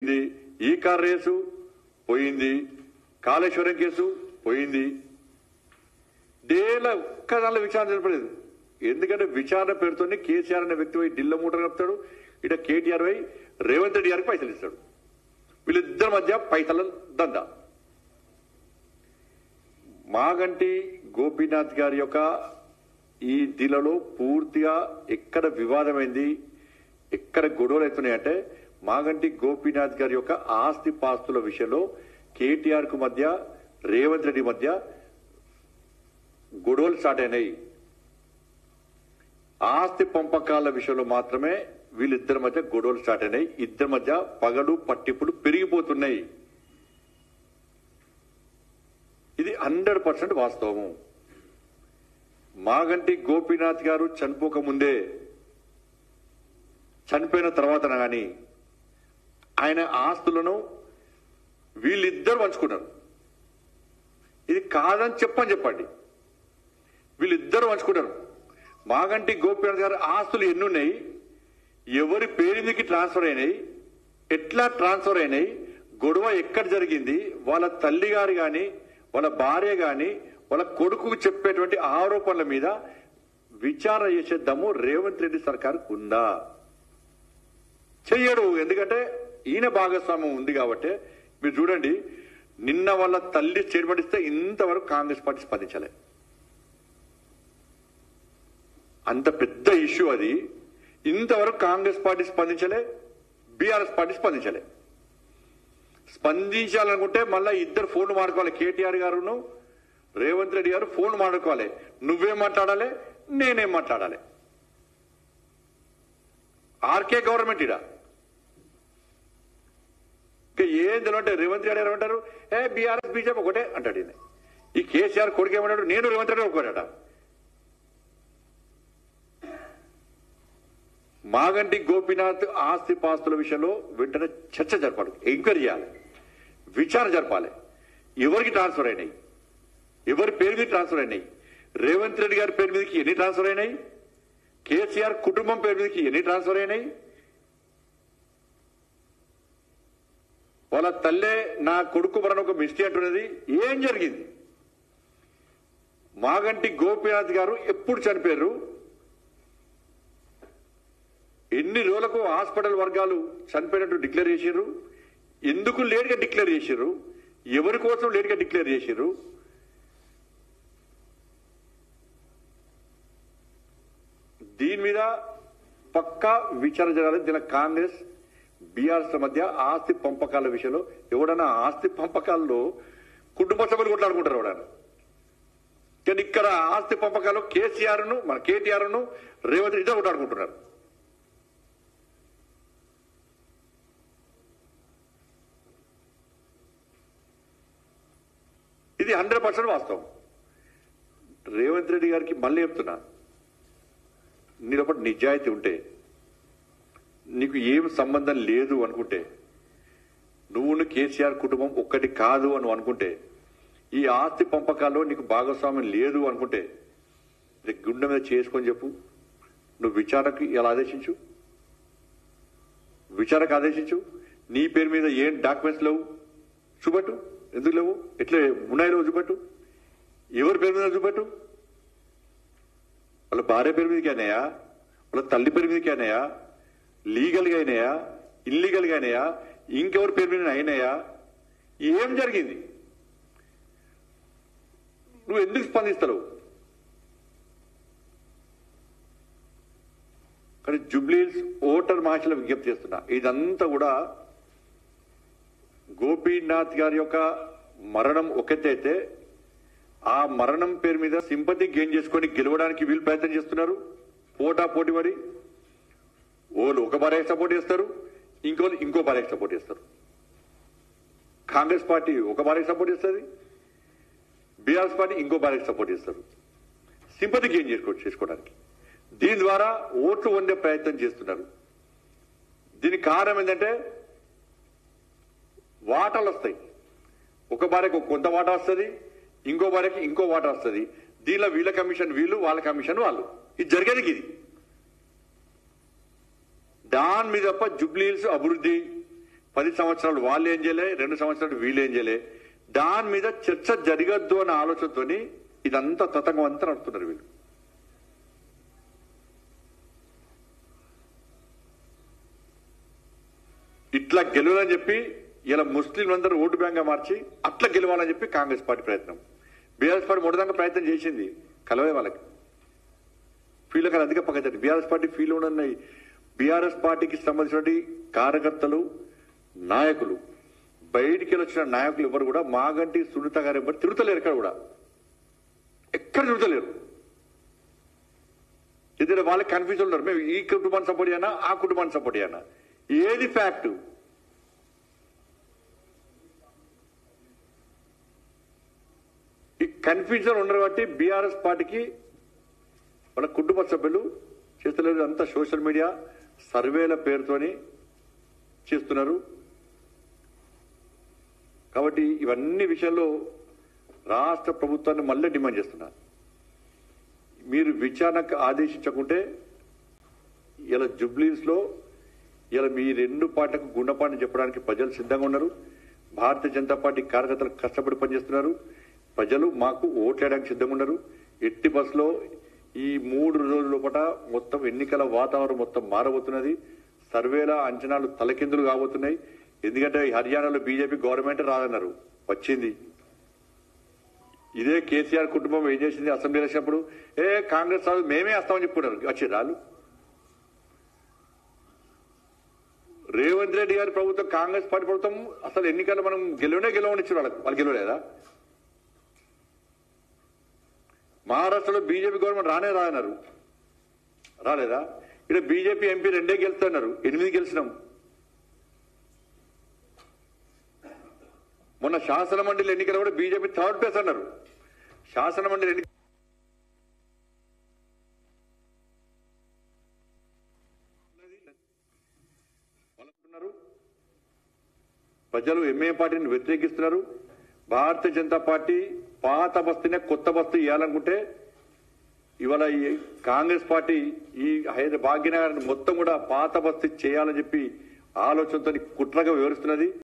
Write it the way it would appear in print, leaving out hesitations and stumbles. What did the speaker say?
ఈ car race పోయింది, Kaleshwaram case పోయింది. డేలా ఒక్కదానిలో విచారణ జరపలేదు. ఎందుకంటే విచారణ పేరుతోనే కేసీఆర్ అనే వ్యక్తి పోయి ఢిల్లీ మూట కలుపుతాడు, ఇట కేటీఆర్ పోయి రేవంత్ రెడ్డి గారికి పైసలు ఇస్తాడు. వీళ్ళిద్దరి మధ్య పైసల దందా. మాగంటి గోపీనాథ్ గారి యొక్క ఈ ఢిల్లీలో పూర్తిగా ఎక్కడ వివాదమైంది, ఎక్కడ గొడవలు అవుతున్నాయంటే మాగంటి గోపీనాథ్ గారి యొక్క ఆస్తి పాస్తుల విషయంలో కేటీఆర్ కు మధ్య రేవంత్ రెడ్డి మధ్య గొడవలు స్టార్ట్ అయినాయి. ఆస్తి పంపకాల విషయంలో మాత్రమే వీళ్ళిద్దరి మధ్య గొడవలు స్టార్ట్ అయినాయి. ఇద్దరి మధ్య పగలు పట్టింపులు పెరిగిపోతున్నాయి. ఇది 100% వాస్తవము. మాగంటి గోపీనాథ్ గారు చనిపోక ముందే, చనిపోయిన తర్వాత కానీ ఆయన ఆస్తులను వీళ్ళిద్దరు పంచుకున్నారు. ఇది కాదని చెప్పండి. వీళ్ళిద్దరు పంచుకున్నారు. మాగంటి గోపీనాథ్ గారు ఆస్తులు ఎన్నున్నాయి, ఎవరి పేరు మీదకి ట్రాన్స్ఫర్ అయినాయి, ఎట్లా ట్రాన్స్ఫర్ అయినాయి, గొడవ ఎక్కడ జరిగింది, వాళ్ళ తల్లి గారు గాని వాళ్ళ భార్య గాని వాళ్ళ కొడుకు చెప్పేటువంటి ఆరోపణల మీద విచారణ చేసే దమ్ము రేవంత్ రెడ్డి సర్కార్కు ఉందా? చెయ్యడు. ఎందుకంటే ఈయన భాగస్వామ్యం ఉంది కాబట్టి. మీరు చూడండి, నిన్న వాళ్ళ తల్లి స్టేట్మెంట్ ఇస్తే ఇంతవరకు కాంగ్రెస్ పార్టీ స్పందించలే. అంత పెద్ద ఇష్యూ అది. ఇంతవరకు కాంగ్రెస్ పార్టీ స్పందించలే, బీఆర్ఎస్ పార్టీ స్పందించలే. స్పందించాలనుకుంటే మళ్ళా ఇద్దరు ఫోన్ మాట్లాడుకోవాలి. కేటీఆర్ గారును రేవంత్ రెడ్డి గారు ఫోన్ మాట్లాడుకోవాలి. నువ్వేం మాట్లాడాలి, నేనేం మాట్లాడాలి. ఆర్కే గవర్నమెంట్ ఇడా ఇంకా ఏం తెలియంటే రేవంత్ రెడ్డి గారు ఏమంటారు, బీఆర్ఎస్ బీజేపీ ఒకటే అంటాడు. ఈ కేసీఆర్ కొడుకు ఏమంటాడు, నేను రేవంత్ రెడ్డి ఒకటట. మాగంటి గోపీనాథ్ ఆస్తి పాస్తుల విషయంలో వెంటనే చర్చ జరపాలి, ఎంక్వైరీ చేయాలి, విచారణ జరపాలి. ఎవరికి ట్రాన్స్ఫర్ అయినాయి, ఎవరి పేరు మీద ట్రాన్స్ఫర్ అయినాయి, రేవంత్ రెడ్డి గారి పేరు మీదకి ఎన్ని ట్రాన్స్ఫర్ అయినాయి, కేసీఆర్ కుటుంబం పేరు మీదకి ఎన్ని ట్రాన్స్ఫర్ అయినాయి, వాళ్ళ తల్లే నా కొడుకు మరణ ఒక మిస్టేక్ అంటున్నది, ఏం జరిగింది, మాగంటి గోపీనాథ్ గారు ఎప్పుడు చనిపోయారు, ఎన్ని రోజులకు హాస్పిటల్ వర్గాలు చనిపోయినట్టు డిక్లేర్ చేశారు, ఎందుకు లేట్గా డిక్లేర్ చేశారు, ఎవరి కోసం లేట్గా డిక్లేర్ చేశారు, దీని మీద పక్కా విచారణ జరగాలి. దీని కాంగ్రెస్ బీఆర్ఎస్ మధ్య ఆస్తి పంపకాల విషయంలో ఎవడన్నా ఆస్తి పంపకాల్లో కుటుంబ సభ్యులు కొట్లాడుకుంటారు ఎవడన్నా. కానీ ఇక్కడ ఆస్తి పంపకాలు కేసీఆర్ ను మన కేటీఆర్ ను రేవంత్ రెడ్డి కొట్లాడుకుంటున్నారు. ఇది 100% వాస్తవం. రేవంత్ రెడ్డి గారికి మళ్ళీ చెప్తున్నా, నీ లోపల నిజాయితీ ఉంటే, నీకు ఏం సంబంధం లేదు అనుకుంటే, నువ్వు కేసీఆర్ కుటుంబం ఒక్కటి కాదు అని అనుకుంటే, ఈ ఆస్తి పంపకాల్లో నీకు భాగస్వామ్యం లేదు అనుకుంటే గుండె మీద చేసుకొని చెప్పు. నువ్వు విచారణకు ఇలా ఆదేశించు, విచారణకు ఆదేశించు. నీ పేరు మీద ఏం డాక్యుమెంట్స్ లేవు చూపెట్టు. ఎందుకు లేవు, ఎట్లా ఉన్నాయో చూపెట్టు. ఎవరి పేరు మీద చూపెట్టు. వాళ్ళ భార్య పేరు మీదకి అయినాయా, వాళ్ళ తల్లి పేరు మీదకి అయినాయా, లీగల్గా అయినాయా, ఇల్లీగల్గా అయినాయా, ఇంకెవరి పేరు మీద అయినాయా, ఏం జరిగింది, నువ్వు ఎందుకు స్పందిస్తావు? కానీ జూబ్లీహిల్స్ ఓటర్ మహాశయుల విజ్ఞప్తి చేస్తున్నా, ఇదంతా కూడా గోపీనాథ్ గారి యొక్క మరణం ఒకటైతే, ఆ మరణం పేరు మీద సింపతి గెయిన్ చేసుకొని గెలవడానికి వీళ్ళు ప్రయత్నం చేస్తున్నారు. పోటీ మరి ఓళ్ళు ఒక భార్యకి సపోర్ట్ చేస్తారు, ఇంకోళ్ళు ఇంకో భార్యకి సపోర్ట్ చేస్తారు. కాంగ్రెస్ పార్టీ ఒక భార్యకి సపోర్ట్ చేస్తుంది, బీఆర్ఎస్ పార్టీ ఇంకో భార్యకి సపోర్ట్ చేస్తారు, సింపతి గెయిన్ చేసుకోవడానికి. దీని ద్వారా ఓట్లు పొందే ప్రయత్నం చేస్తున్నారు. దీనికి కారణం ఏంటంటే వాటాలు వస్తాయి. ఒక భార్యకు కొంత వాటా వస్తుంది, ఇంకో భార్యకి ఇంకో వాటా వస్తుంది. దీనిలో వీళ్ళ కమిషన్ వీళ్ళు, వాళ్ళ కమిషన్ వాళ్ళు. ఇది జరిగేది ఇది. దాని మీద జూబ్లీహిల్స్ అభివృద్ధి 10 సంవత్సరాలు వాళ్ళు ఏం చేయలే, 2 సంవత్సరాలు వీళ్ళు ఏం చేయలే, దాని మీద చర్చ జరగద్దు అన్న ఆలోచనతోని ఇదంతా తతంగం అంతా నడుపుతున్నారు వీళ్ళు. ఇట్లా గెలవాలని చెప్పి ఇలా ముస్లింలందరూ ఓటు బ్యాంక్ గా మార్చి అట్లా గెలవాలని చెప్పి కాంగ్రెస్ పార్టీ ప్రయత్నం. బీఆర్ఎస్ పార్టీ మొదటిదాకా ప్రయత్నం చేసింది, కలవే వాళ్ళకి ఫీల్ కాదు, అధిక పక్కన బీఆర్ఎస్ పార్టీ ఫీల్ ఉన్నాయి. బీఆర్ఎస్ పార్టీకి సంబంధించిన కార్యకర్తలు, నాయకులు, బయటికి వచ్చిన నాయకులు ఎవరు కూడా మాగంటి సునీత గారు ఎవరు తిరుగుతలేరు, ఎక్కడ తిరుగుతలేరు. ఇద్దరు వాళ్ళకి కన్ఫ్యూజన్ ఉన్నారు, మేము ఈ కుటుంబాన్ని సపోర్ట్ చేయనా ఆ కుటుంబాన్ని సపోర్ట్ చేయనా, ఏది ఫ్యాక్ట్? ఈ కన్ఫ్యూజన్ ఉండరు బట్టి బీఆర్ఎస్ పార్టీకి వాళ్ళ కుటుంబ సభ్యులు చేస్తలేదు. అంతా సోషల్ మీడియా సర్వేల పేరుతోని చేస్తున్నారు. కాబట్టి ఇవన్నీ విషయంలో రాష్ట్ర ప్రభుత్వాన్ని మళ్ళీ డిమాండ్ చేస్తున్నారు. మీరు విచారణకు ఆదేశించకుంటే ఇలా జుబ్లీస్ లో ఇలా మీ 2 పార్టీలకు గుండపాటుని చెప్పడానికి ప్రజలు సిద్ధంగా ఉన్నారు. భారతీయ జనతా పార్టీ కార్యకర్తలు కష్టపడి పనిచేస్తున్నారు. ప్రజలు మాకు ఓట్లేయడానికి సిద్ధంగా ఉన్నారు. ఎట్టి బస్సులో ఈ 3 రోజుల లోపల మొత్తం ఎన్నికల వాతావరణం మొత్తం మారబోతున్నది. సర్వేల అంచనాలు తలకిందులు కాబోతున్నాయి. ఎందుకంటే హర్యానాలో బీజేపీ గవర్నమెంట్ రాదన్నారు, వచ్చింది. ఇదే కేసీఆర్ కుటుంబం ఏం చేసింది, అసెంబ్లీ ఎలక్షన్ప్పుడు కాంగ్రెస్ రాదు మేమే వస్తామని చెప్పుకున్నారు, వచ్చి రాళ్ళు. రేవంత్ రెడ్డి గారి ప్రభుత్వం, కాంగ్రెస్ పార్టీ ప్రభుత్వం అసలు ఎన్నికల్లో మనం గెలవనిచ్చారు వాళ్ళు గెలవలేదా? మహారాష్ట్రలో బీజేపీ గవర్నమెంట్ రాదన్నారు, రాలేదా? ఇక్కడ బీజేపీ ఎంపీ 2 గెలుస్తున్నారు, 8 గెలిచినాం. మొన్న శాసన మండలి ఎన్నికలు కూడా బీజేపీ 3rd ప్లేస్ అన్నారు. శాసన మండలి ఎన్నిక ప్రజలు ఎంఏ పార్టీని వ్యతిరేకిస్తున్నారు. భారతీయ జనతా పార్టీ పాత బస్తీనే కొత్త బస్తీ ఇవ్వాలనుకుంటే ఇవాళ ఈ కాంగ్రెస్ పార్టీ ఈ భాగ్యనగరాన్ని మొత్తం కూడా పాత బస్తీ చేయాలని చెప్పి ఆలోచనతో కుట్రగా వివరిస్తున్నది.